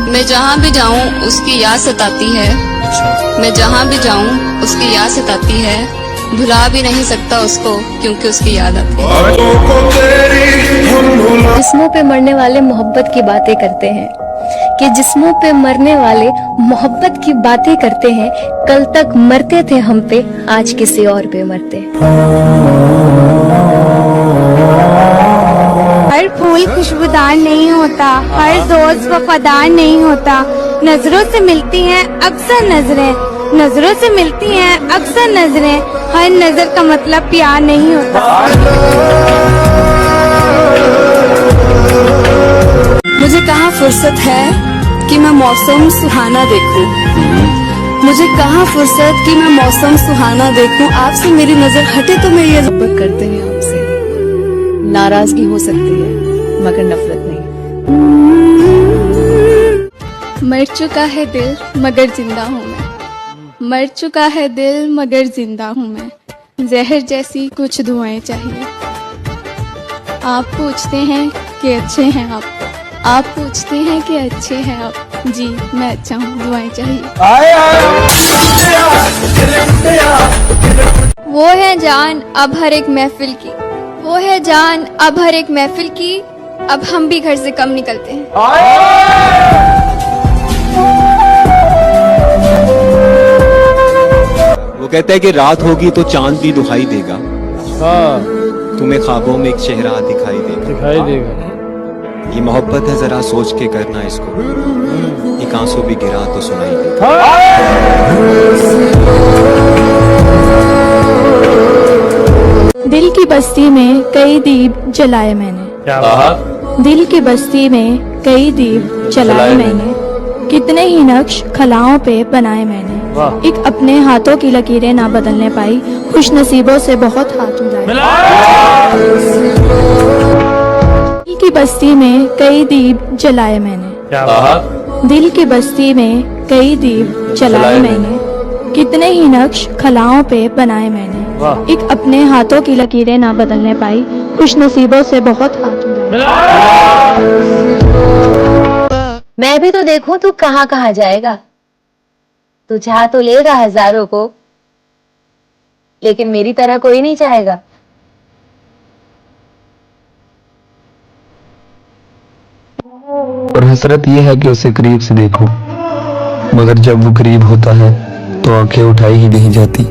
मैं जहाँ भी जाऊँ उसकी याद सताती है। मैं जहाँ भी जाऊँ उसकी याद सताती है। भुला भी नहीं सकता उसको क्योंकि उसकी याद आती है। जिस्मों पे मरने वाले मोहब्बत की बातें करते हैं कि जिस्मों पे मरने वाले मोहब्बत की बातें करते हैं। कल तक मरते थे हम पे, आज किसी और पे मरते हैं। हर फूल खुशबूदार नहीं होता, हर दोस्त वफादार नहीं होता। नजरों से मिलती हैं अक्सर नजरें, नजरों से मिलती हैं अक्सर नजरें। हर नजर का मतलब प्यार नहीं होता। मुझे कहाँ फुर्सत है कि मैं मौसम सुहाना देखूं। मुझे कहाँ फुर्सत कि मैं मौसम सुहाना देखूं। आपसे मेरी नजर हटे तो मैं ये मोहब्बत करते हैं आपसे, नाराजगी हो सकती है मगर नफरत नहीं। मर चुका है दिल मगर जिंदा हूँ मैं, मर चुका है दिल मगर जिंदा हूँ मैं। जहर जैसी कुछ दुआएं चाहिए। आप पूछते हैं कि अच्छे हैं आप पूछते हैं कि अच्छे हैं आप। जी मैं अच्छा हूँ, दुआएं चाहिए। वो है जान अब हर एक महफिल की, वो है जान अब हर एक महफिल की। अब हम भी घर से कम निकलते हैं। वो कहता है कि रात होगी तो चांद भी दुहाई देगा। तुम्हें ख्वाबों में एक चेहरा दिखाई देगा। ये मोहब्बत है, जरा सोच के करना इसको। एक आंसू भी गिरा तो सुनाई देगा। दिल की बस्ती में कई दीप जलाए मैंने, दिल की बस्ती में कई दीप जलाए मैंने। कितने ही नक्श खलाओं पे बनाए मैंने। एक अपने हाथों की लकीरें ना बदलने पाई, खुश नसीबों से बहुत हाथ मिलाए। दिल की बस्ती में कई दीप जलाए मैंने, दिल की बस्ती में कई दीप जलाए मैंने। कितने ही नक्श खलाओं पे बनाए मैंने। एक अपने हाथों की लकीरें ना बदलने पाई, खुश नसीबों से बहुत हाथ मिलाए। मैं भी तो देखूं तू कहाँ कहाँ जाएगा। तू चाह तो लेगा हजारों को, लेकिन मेरी तरह कोई नहीं चाहेगा। और हसरत ये है कि उसे करीब से देखो, मगर जब वो करीब होता है तो आंखें उठाई ही नहीं जाती।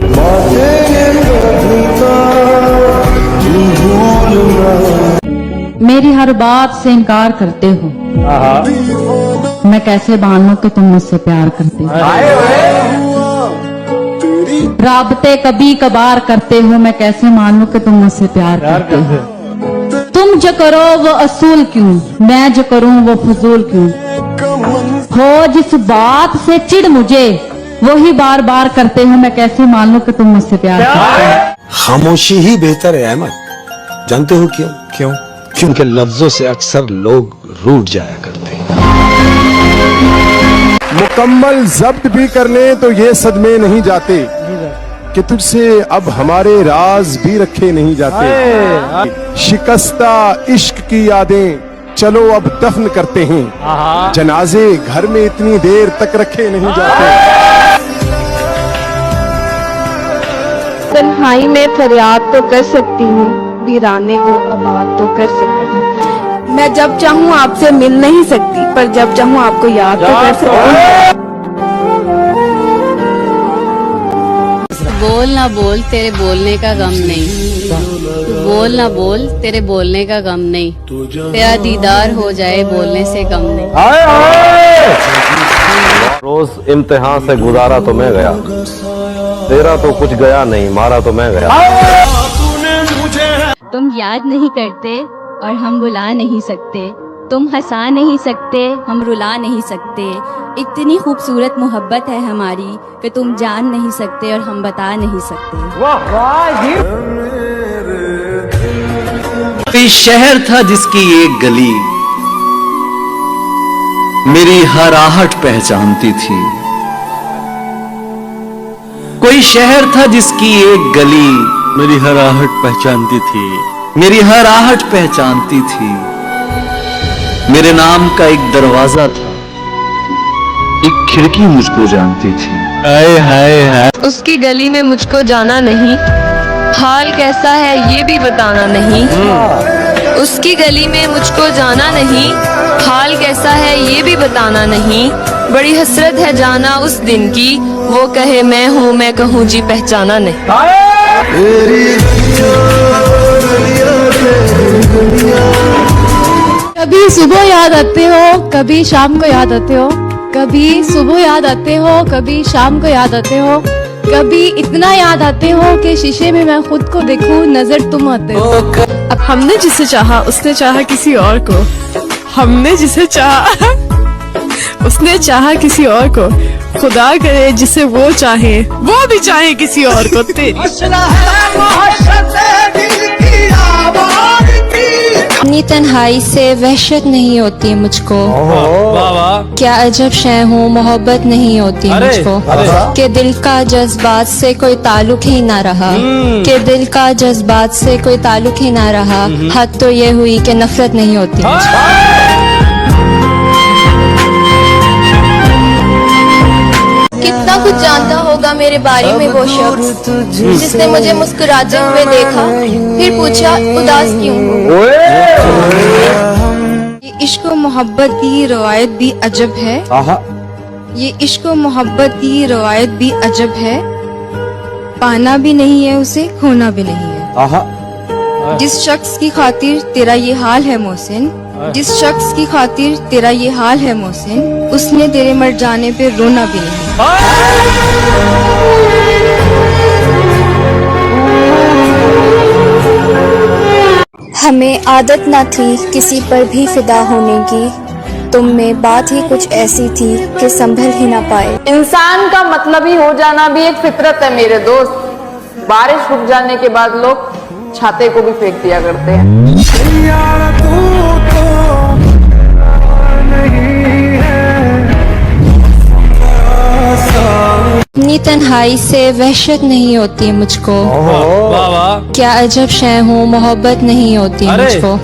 मेरी हर बात से इनकार करते हो, मैं कैसे मानूं कि तुम मुझसे प्यार करते हो। राबते कभी कभार करते हो, मैं कैसे मानूं कि तुम मुझसे प्यार करते हो। तुम जो करो वो असूल क्यों, मैं जो करूं वो फजूल क्यों। हो जिस बात से चिढ़ मुझे वही बार बार करते हो, मैं कैसे मानूं कि तुम मुझसे प्यार करते हो। खामोशी ही बेहतर है अहमद, जानते हो क्यों? क्यों? क्योंकि लफ्जों से अक्सर लोग रूठ जाया करते हैं। मुकम्मल जब्त भी कर ले तो ये सदमे नहीं जाते कि तुझसे अब हमारे राज भी रखे नहीं जाते। शिकस्ता इश्क की यादें चलो अब दफन करते हैं, जनाजे घर में इतनी देर तक रखे नहीं जाते। तन्हाई में फरियाद तो कर सकती हूँ, वीराने को आबाद तो कर सकती हूँ। मैं जब चाहूँ आपसे मिल नहीं सकती, पर जब चाहूँ आपको याद तो कर सकती हूँ। बोल ना बोल तेरे बोलने का गम नहीं। बोल ना बोल तेरे बोलने का गम नहीं। तेरा दीदार हो जाए बोलने से कम नहीं। रोज इम्तिहान से गुजारा तो मैं गया, तेरा तो कुछ गया नहीं, मारा तो मैं गया। तुम याद नहीं करते और हम बुला नहीं सकते, तुम हंसा नहीं सकते हम रुला नहीं सकते। इतनी खूबसूरत मोहब्बत है हमारी कि तुम जान नहीं सकते और हम बता नहीं सकते। कोई शहर था जिसकी एक गली मेरी हर आहट पहचानती थी। कोई शहर था जिसकी एक गली मेरी हर आहट पहचानती थी, मेरी हर आहट पहचानती थी। मेरे नाम का एक दरवाजा था एक खिड़की मुझको जानती थी। हाय हाय हाय। उसकी गली में मुझको जाना नहीं, हाल कैसा है ये भी बताना नहीं। उसकी गली में मुझको जाना नहीं, हाल कैसा है ये भी बताना नहीं। बड़ी हसरत है जाना उस दिन की, वो कहे मैं हूँ मैं कहूँ जी पहचाना नहीं। कभी सुबह याद आते हो, कभी शाम को याद आते हो। कभी सुबह याद आते हो, कभी शाम को याद आते हो। कभी इतना याद आते हो कि शीशे में मैं खुद को देखूं, नजर तुम आते हो। अब हमने जिसे चाहा उसने चाहा किसी और को, हमने जिसे चाहा उसने चाहा किसी और को। खुदा करे जिसे वो चाहे वो भी चाहे किसी और को। तेरी अपनी तन्हाई से वहशत नहीं होती मुझको, क्या अजब शय हूँ मोहब्बत नहीं होती मुझको। के दिल का जज्बात से कोई ताल्लुक ही ना रहा, के दिल का जज्बात से कोई ताल्लुक ही ना रहा। हद तो ये हुई कि नफरत नहीं होती मुझको। कितना कुछ जानता होगा मेरे बारे में वो शख्स, जिसने मुझे मुस्कुराते हुए देखा फिर पूछा उदास क्यों हो। ये इश्क और मोहब्बत की रवायत भी अजब है। ये इश्क और मोहब्बत की रवायत भी अजब है। पाना भी नहीं है उसे, खोना भी नहीं है। जिस शख्स की खातिर तेरा ये हाल है मोहसिन, जिस शख्स की खातिर तेरा ये हाल है मोहसिन, उसने तेरे मर जाने पे रोना भी नहीं। हमें आदत न थी किसी पर भी फिदा होने की, तुम में बात ही कुछ ऐसी थी कि संभल ही ना पाए। इंसान का मतलब ही हो जाना भी एक फितरत है मेरे दोस्त। बारिश रुक जाने के बाद लोग छाते को भी फेंक दिया करते हैं। अपनी तन्हाई से वहशत नहीं होती मुझको, क्या अजब शय हूँ मोहब्बत नहीं होती मुझको।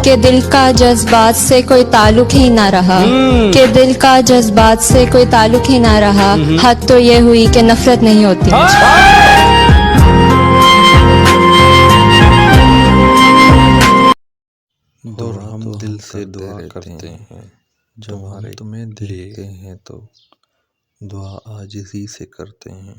के दिल का जज्बात से कोई ताल्लुक ही ना रहा, के दिल का जज्बात से कोई ताल्लुक ही ना रहा। हद तो ये हुई कि नफरत नहीं होती मुझको। और हम दिल से दुआ करते हैं, जब हम तुम्हें देखते हैं तो दुआ आजिज़ी से करते हैं।